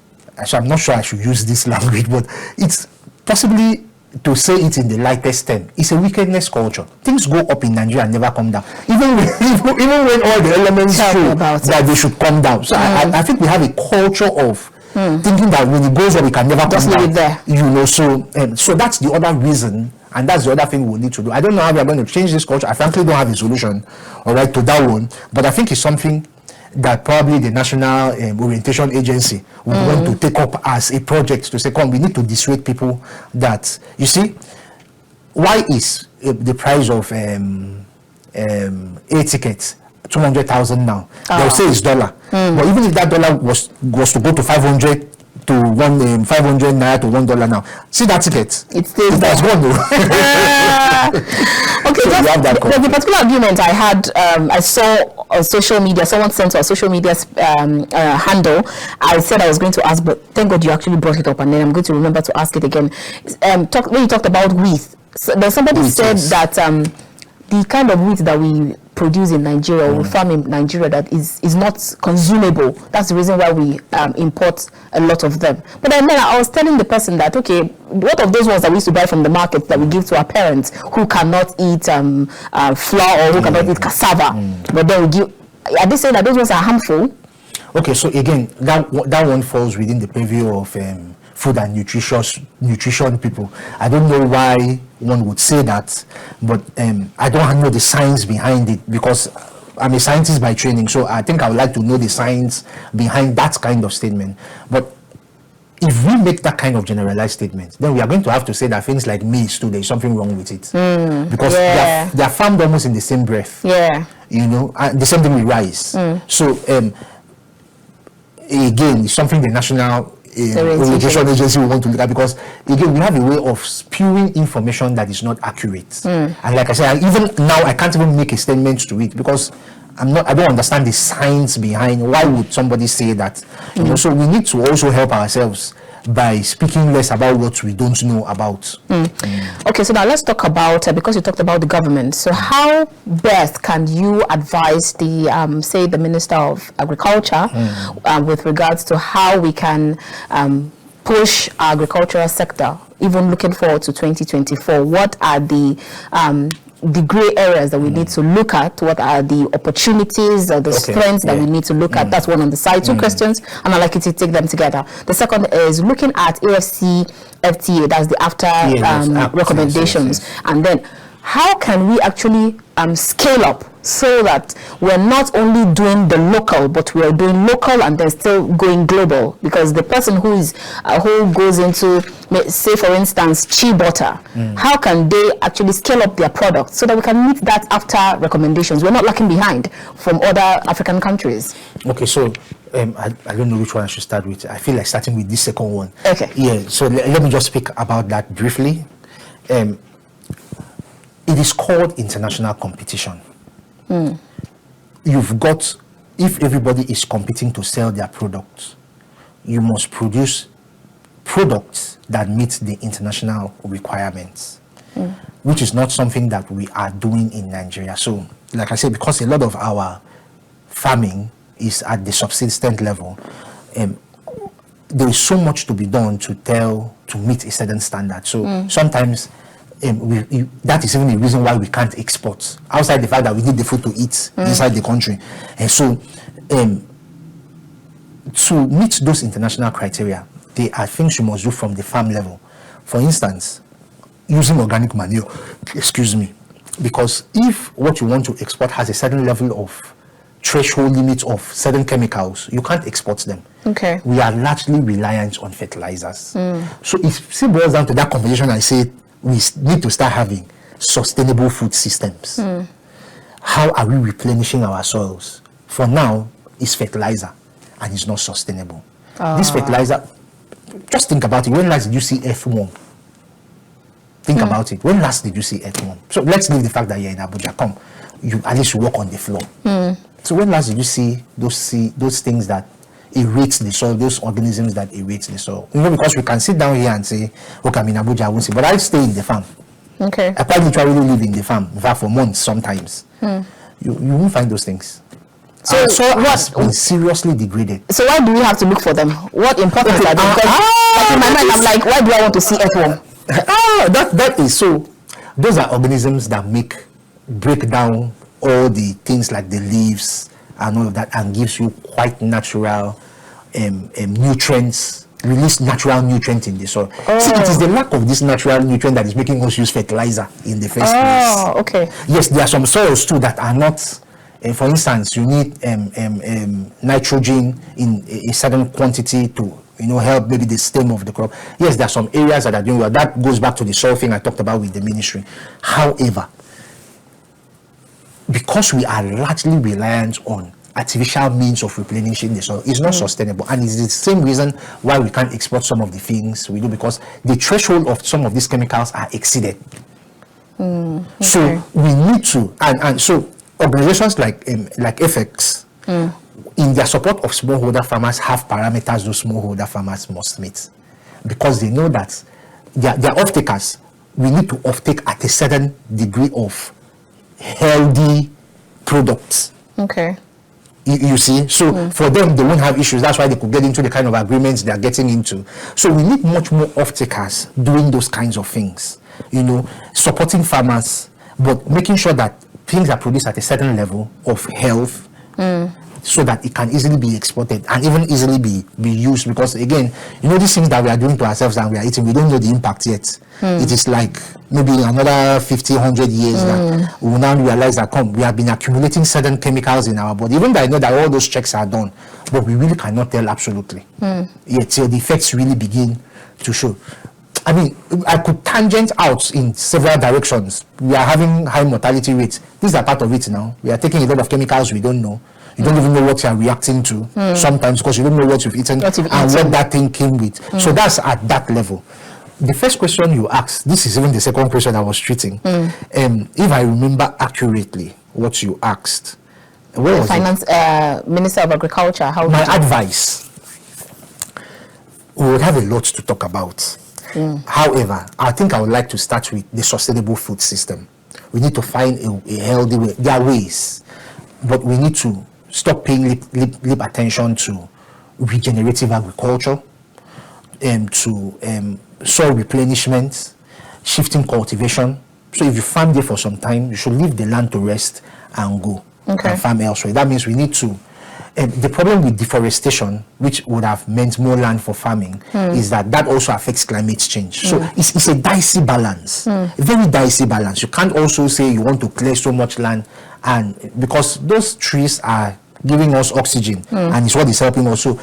so I'm not sure I should use this language, but it's possibly, to say it in the lightest term, it's a wickedness culture. Things go up in Nigeria and never come down. Even when all the elements show that they should come down. So I think we have a culture of thinking that when it goes up, it can never come down. There. So that's the other reason, and that's the other thing we need to do. I don't know how we are going to change this culture. I frankly don't have a solution, all right, to that one. But I think it's something that probably the National Orientation Agency would want to take up as a project to say, come, we need to dissuade people that, you see, why is the price of a ticket 200,000 now? They'll say it's $1. But even if that dollar was to go to 500 to 500 naira to $1 now, see that ticket? It has gone though. Okay, so the particular argument I had, I saw on social media, someone sent to our social media handle. I said I was going to ask, but thank God you actually brought it up, and then I'm going to remember to ask it again. When you talked about wheat, so there's somebody said that the kind of wheat that we produce in Nigeria, or we farm in Nigeria, that is not consumable. That's the reason why we import a lot of them. But then I was telling the person that, okay, what of those ones that we used to buy from the market that we give to our parents who cannot eat flour, or who cannot eat cassava, but then we give, are they saying that those ones are harmful? Okay, so again, that one falls within the purview of food and nutrition people. I don't know why one would say that, but I don't know the science behind it, because I'm a scientist by training. So I think I would like to know the science behind that kind of statement. But if we make that kind of generalized statement, then we are going to have to say that things like maize too, there's something wrong with it. Because they are farmed almost in the same breath. Yeah. You know, and the same thing with rice. So, again, it's something the National Orientation Agency will want to look at, because, again, we have a way of spewing information that is not accurate. And like I said, even now, I can't even make a statement to it, because I don't understand the science behind why would somebody say that. You know, so we need to also help ourselves by speaking less about what we don't know about. Okay, so now let's talk about, because you talked about the government, so how best can you advise the, say, the Minister of Agriculture with regards to how we can push our agricultural sector, even looking forward to 2024? What are the gray areas that we need to look at? What are the opportunities or the strengths that we need to look at? That's one on the side. Two questions, and I'd like you to take them together. The second is looking at AFC FTA, that's the after recommendations. And then how can we actually scale up so that we're not only doing the local, but we're doing local and then still going global? Because the person who goes into, say for instance, chia butter, how can they actually scale up their product so that we can meet that after recommendations? We're not lacking behind from other African countries. Okay, so I don't know which one I should start with. I feel like starting with this second one. Okay. Yeah, so let me just speak about that briefly. It is called international competition. You've got, if everybody is competing to sell their products, you must produce products that meet the international requirements, which is not something that we are doing in Nigeria. So, like I said, because a lot of our farming is at the subsistence level, there is so much to be done to meet a certain standard. So sometimes that is even the reason why we can't export, outside the fact that we need the food to eat inside the country. And so to meet those international criteria, there are things you must do from the farm level. For instance, using organic manure, because if what you want to export has a certain level of threshold limit of certain chemicals, you can't export them. Okay. We are largely reliant on fertilizers. So it still boils down to that conversation I said, we need to start having sustainable food systems. How are we replenishing our soils? For now, it's fertilizer, and it's not sustainable. This fertilizer, just think about it. When last did you see earthworm? Think about it. When last did you see earthworm? So let's leave the fact that you're in Abuja. Come, at least you walk on the floor. So when last did you see those things that aerate the soil, those organisms that aerate the soil? You know, because we can sit down here and say, okay, I'm in Abuja, I won't see, but I stay in the farm. Okay. I quite literally live in the farm, in fact, for months sometimes. You won't find those things. So has been seriously degraded. So why do we have to look for them? What importance are they? Because in my mind, I'm like, why do I want to see earthworm? That is so. Those are organisms that break down all the things like the leaves and all of that, and gives you quite natural nutrients, release natural nutrients in the soil. See, it is the lack of this natural nutrient that is making us use fertilizer in the first place. Okay. Yes, there are some soils too that are not. For instance, you need nitrogen in a certain quantity to help maybe the stem of the crop. Yes, there are some areas that are doing well. That goes back to the soil thing I talked about with the ministry. However, because we are largely reliant on artificial means of replenishing the soil, it's not sustainable, and it's the same reason why we can't export some of the things we do, because the threshold of some of these chemicals are exceeded. Okay. So we need to, and so organizations like FX, in their support of smallholder farmers, have parameters those smallholder farmers must meet, because they know that their off-takers, we need to off-take at a certain degree of healthy products. Okay. You see, so for them, they won't have issues. That's why they could get into the kind of agreements they're getting into. So we need much more off-takers doing those kinds of things, supporting farmers, but making sure that things are produced at a certain level of health, so that it can easily be exported and even easily be used. Because again, these things that we are doing to ourselves and we are eating, we don't know the impact yet. It is like maybe another 50, 100 years that we will now realize that we have been accumulating certain chemicals in our body. Even though I know that all those checks are done, but we really cannot tell absolutely yet till the effects really begin to show. I mean, I could tangent out in several directions. We are having high mortality rates. These are part of it now. We are taking a lot of chemicals we don't know. You don't even know what you are reacting to sometimes, because you don't know what you've eaten what that thing came with. So that's at that level. The first question you asked, this is even the second question I was treating. If I remember accurately what you asked, where was Finance Minister of Agriculture. My advice, we would have a lot to talk about. However, I think I would like to start with the sustainable food system. We need to find a healthy way. There are ways, but we need to stop paying lip attention to regenerative agriculture, to soil replenishment, shifting cultivation. So if you farm there for some time, you should leave the land to rest and go and farm elsewhere. That means we need to. The problem with deforestation, which would have meant more land for farming, is that also affects climate change. So it's a dicey balance, a very dicey balance. You can't also say you want to clear so much land, and because those trees are giving us oxygen and it's what is helping us. So,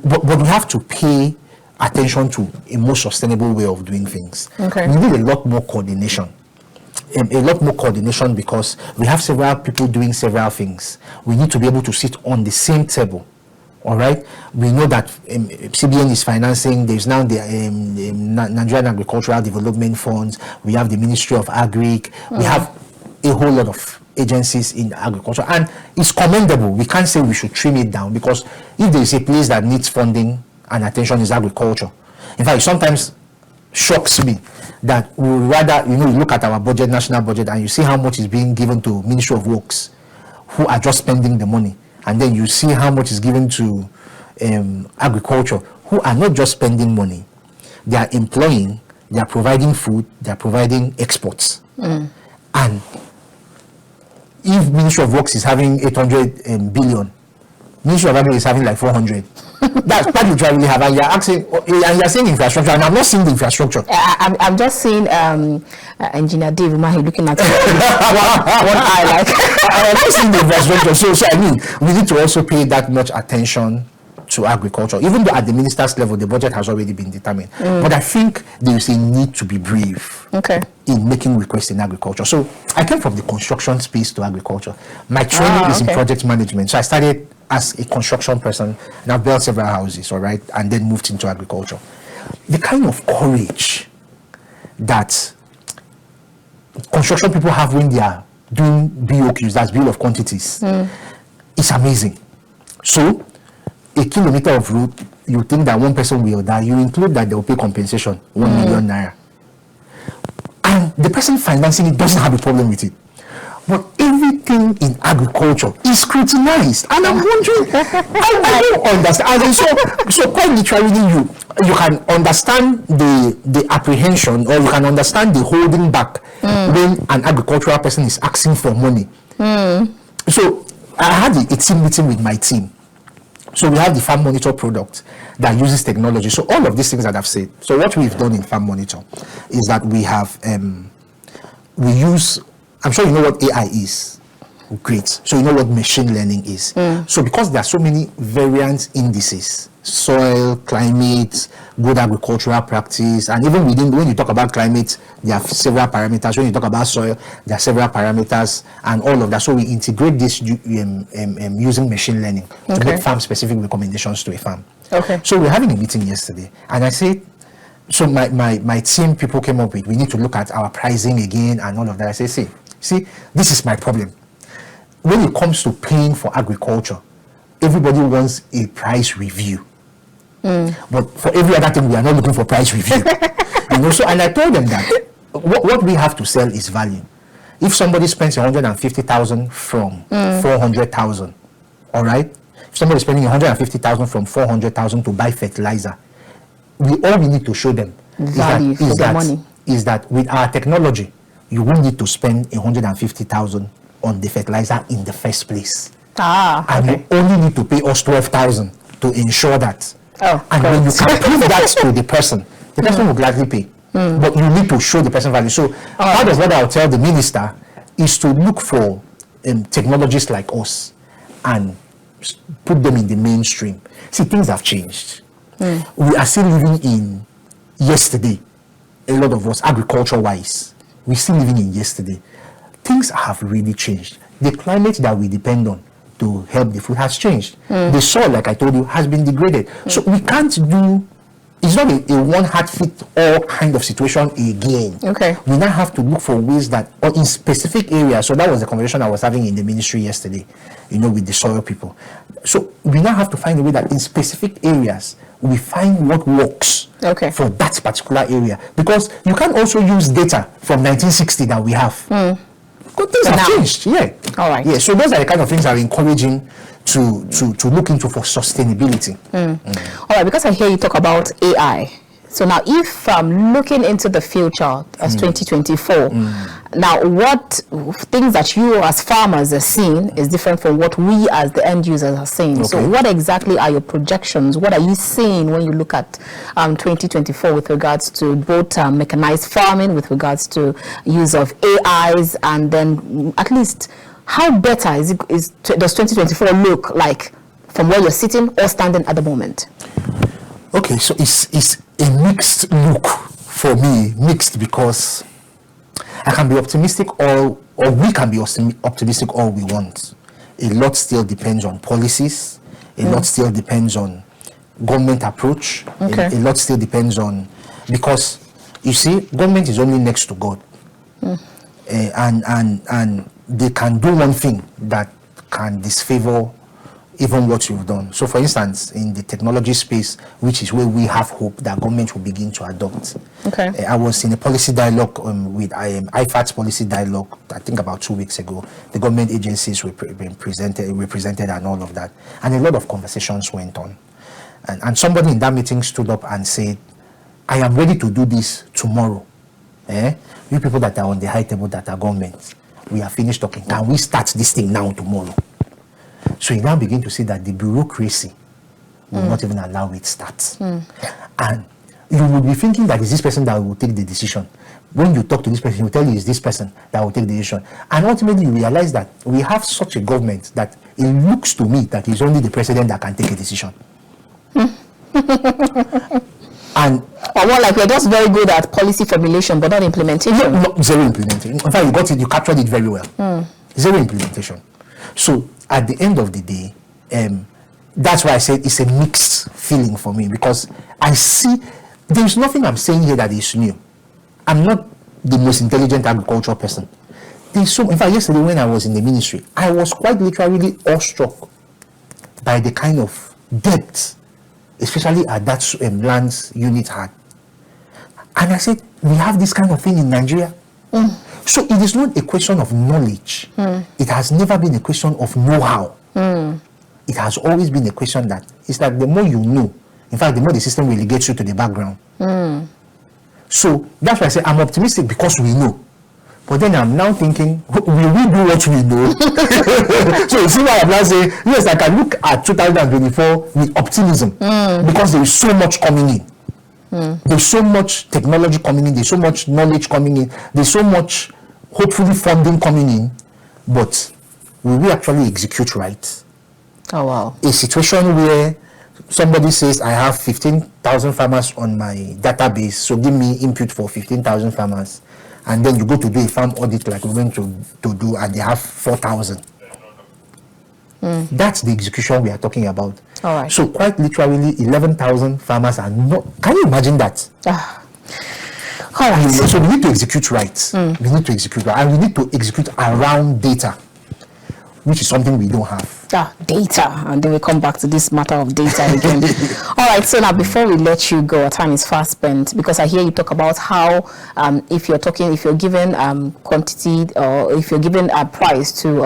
but we have to pay attention to a more sustainable way of doing things. We need a lot more coordination. Because we have several people doing several things. We need to be able to sit on the same table. All right. We know that CBN is financing. There's now the Nigerian Agricultural Development Funds. We have the Ministry of Agric. We have a whole lot of agencies in agriculture, and it's commendable. We can't say we should trim it down, because if there is a place that needs funding and attention, is agriculture. In fact, it sometimes shocks me that we would rather, you look at our budget, national budget, and you see how much is being given to Ministry of Works, who are just spending the money, and then you see how much is given to agriculture, who are not just spending money, they are employing, they are providing food, they are providing exports. And if Ministry of Works is having 800 billion, Ministry of Agri is having like 400. That's partly what I really have. And you're asking, and you're saying infrastructure, and I'm not seeing the infrastructure. I'm just seeing Engineer Dave Umahi looking at one eye like. I'm not seeing the infrastructure. So I mean, we need to also pay that much attention to agriculture, even though at the minister's level the budget has already been determined. But I think there is a need to be brave in making requests in agriculture. So I came from the construction space to agriculture. My training is in project management. So I started as a construction person, and I've built several houses, all right, and then moved into agriculture. The kind of courage that construction people have when they are doing BOQs, that's bill of quantities, is amazing. So a kilometer of road, you think that one person will die, you include that they will pay compensation, 1 million naira. And the person financing it doesn't have a problem with it. But everything in agriculture is scrutinized. And I'm wondering, I don't understand. And so quite literally, you can understand the apprehension, or you can understand the holding back when an agricultural person is asking for money. So I had a team meeting with my team. So we have the Farm Monitor product that uses technology. So all of these things that I've said. So what we've done in Farm Monitor is that we have, we use, I'm sure you know what AI is. Great. So you know what machine learning is. So because there are so many variance indices, soil, climate, good agricultural practice, and even within, when you talk about climate, there are several parameters. When you talk about soil, there are several parameters and all of that. So we integrate this using machine learning to make farm-specific recommendations to a farm. So we're having a meeting yesterday, and I said, so my team people came up with, we need to look at our pricing again and all of that. I say, see, this is my problem. When it comes to paying for agriculture, everybody wants a price review. But for every other thing, we are not looking for price review. So, and I told them that what we have to sell is value. If somebody spends 150,000 from 400,000, all right? If somebody is spending 150,000 from 400,000 to buy fertilizer, all we need to show them is that with our technology, you won't need to spend 150,000 on the fertilizer in the first place. And you only need to pay us 12,000 to ensure that. And when you can prove that to the person will gladly pay. But you need to show the person value. So part of what I'll tell the minister is to look for technologists like us and put them in the mainstream. See, things have changed. We are still living in yesterday. A lot of us, agriculture-wise, we're still living in yesterday. Things have really changed. The climate that we depend on to help the food has changed. The soil, like I told you, has been degraded. So we can't do, it's not a one-heart-fit-all kind of situation again. We now have to look for ways that, or in specific areas, so that was the conversation I was having in the ministry yesterday, with the soil people. So we now have to find a way that in specific areas, we find what works for that particular area. Because you can also use data from 1960 that we have. Good things have changed, Yeah, so those are the kind of things that are encouraging to look into for sustainability. All right, because I hear you talk about AI. So now, if looking into the future as 2024, now what things that you as farmers are seeing is different from what we as the end users are seeing. So what exactly are your projections? What are you seeing when you look at 2024 with regards to both mechanized farming, with regards to use of AIs, and then at least how better does 2024 look like from where you're sitting or standing at the moment? Okay, so it's a mixed look for me. Mixed because I can be optimistic or we can be optimistic all we want. A lot still depends on policies. A lot still depends on government approach. A lot still depends on, because you see, government is only next to God. And they can do one thing that can disfavor even what you've done. So for instance, in the technology space, which is where we have hope that government will begin to adopt. I was in a policy dialogue with IFAT's policy dialogue, I think about 2 weeks ago. The government agencies were represented and all of that. And a lot of conversations went on. And somebody in that meeting stood up and said, I am ready to do this tomorrow. You people that are on the high table that are government, we are finished talking. Can we start this thing now tomorrow? So you now begin to see that the bureaucracy will not even allow it start. And you will be thinking that it's this person that will take the decision. When you talk to this person, he will tell you it's this person that will take the decision. And ultimately you realize that we have such a government that it looks to me that it's only the president that can take a decision. And or more like we're just very good at policy formulation but not implementation. No, zero implementation. In fact, you got it, you captured it very well. Zero implementation. So at the end of the day, that's why I said it's a mixed feeling for me, because I see there's nothing I'm saying here that is new. I'm not the most intelligent agricultural person. In fact, yesterday when I was in the ministry, I was quite literally awestruck by the kind of depth, especially at that lands unit had. And I said, we have this kind of thing in Nigeria. So it is not a question of knowledge. It has never been a question of know-how. It has always been a question that it's like the more you know, in fact, the more the system relegates you to the background. So that's why I say I'm optimistic because we know. But then I'm now thinking, will we do what we know? So you see why I'm now saying, yes, I can look at 2024 with optimism because there is so much coming in. There's so much technology coming in, there's so much knowledge coming in, there's so much, hopefully, funding coming in. But will we actually execute right? Oh, wow. A situation where somebody says, I have 15,000 farmers on my database, so give me input for 15,000 farmers. And then you go to do a farm audit like we went to do, and they have 4,000. That's the execution we are talking about. All right. So quite literally, 11,000 farmers are not. Can you imagine that? All right. So we need to execute right. We need to execute right, and we need to execute around data, which is something we don't have. Data, and then we come back to this matter of data again. All right, so now before we let you go, our time is fast spent, because I hear you talk about how if you're given quantity, or if you're given a price to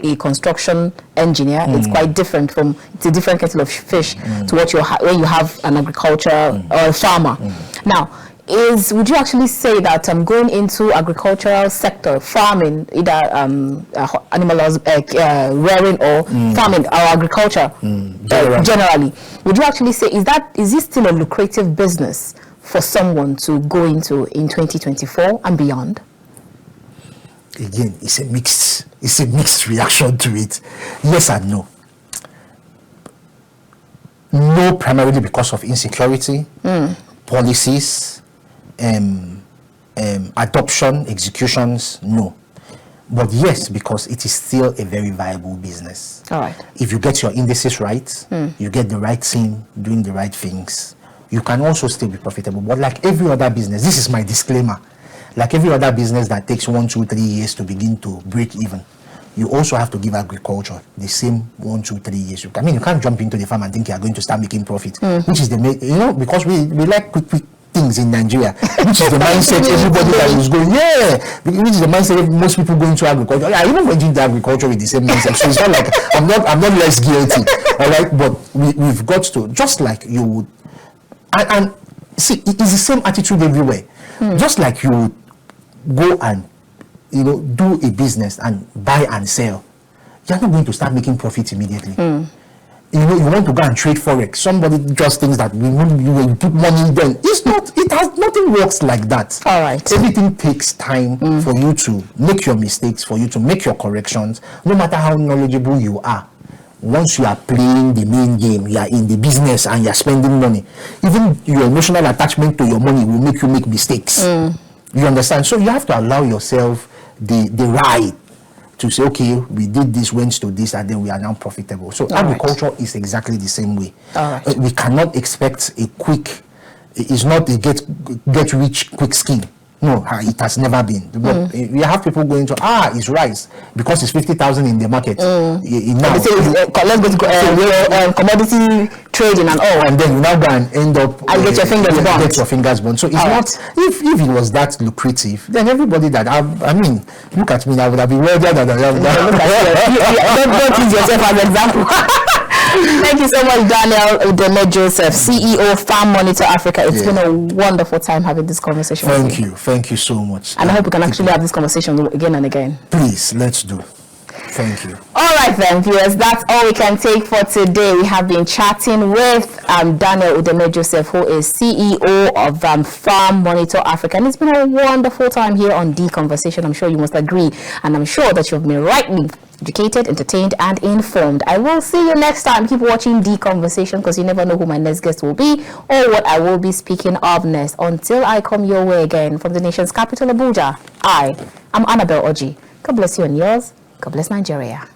a construction engineer, it's quite different it's a different kettle of fish to what when you have an agriculture or a farmer. Now, would you actually say that going into agricultural sector, farming, either animal rearing or farming or agriculture generally, would you actually say is this still a lucrative business for someone to go into in 2024 and beyond? Again, it's a mixed reaction to it. Yes and no. No, primarily because of insecurity, policies, adoption, executions, no. But yes, because it is still a very viable business. All right. If you get your indices right, you get the right team doing the right things, you can also still be profitable. But like every other business, this is my disclaimer, like every other business that takes 1, 2, 3 years to begin to break even, you also have to give agriculture the same 1, 2, 3 years. You can't jump into the farm and think you are going to start making profit, which is because we like quick things in Nigeria, which is the mindset everybody that is going, which is the mindset most people go into agriculture. I even went into agriculture with the same mindset, so it's not like I'm not less guilty, all right? But we've got to, just like you would, and see, it's the same attitude everywhere. Just like you would go and do a business and buy and sell, you're not going to start making profits immediately. You want to go and trade forex. Somebody just thinks that you will put money in then. Nothing works like that. All right. Everything takes time for you to make your mistakes, for you to make your corrections, no matter how knowledgeable you are. Once you are playing the main game, you are in the business and you're spending money, even your emotional attachment to your money will make you make mistakes. You understand? So you have to allow yourself the right to say, okay, we did this, went to this, and then we are now profitable. So agriculture is exactly the same way. We cannot expect a quick, it's not a get rich quick scheme. No, it has never been. But we have people going to, it's rice because it's 50,000 in the market. Now, let's go to commodity trading and all. And then you now go and end up and get your fingers burned. Get your fingers burned. So it's not, if it was that lucrative, then everybody that look at me, I would have been wealthier than I am now. Don't use yourself as an example. Thank you so much, Daniel Udeme-Joseph, CEO Farm Monitor Africa. It's been a wonderful time having this conversation with you. Thank you so much. And I hope we can actually have this conversation again and again. Please, let's do. Thank you. All right then, viewers, that's all we can take for today. We have been chatting with Daniel Udeme-Joseph, who is CEO of Farm Monitor Africa. And it's been a wonderful time here on The Conversation. I'm sure you must agree. And I'm sure that you've been rightly educated, entertained, and informed. I will see you next time. Keep watching The Conversation because you never know who my next guest will be or what I will be speaking of next. Until I come your way again from the nation's capital, Abuja, I am Annabelle Oji. God bless you and yours. God bless Nigeria.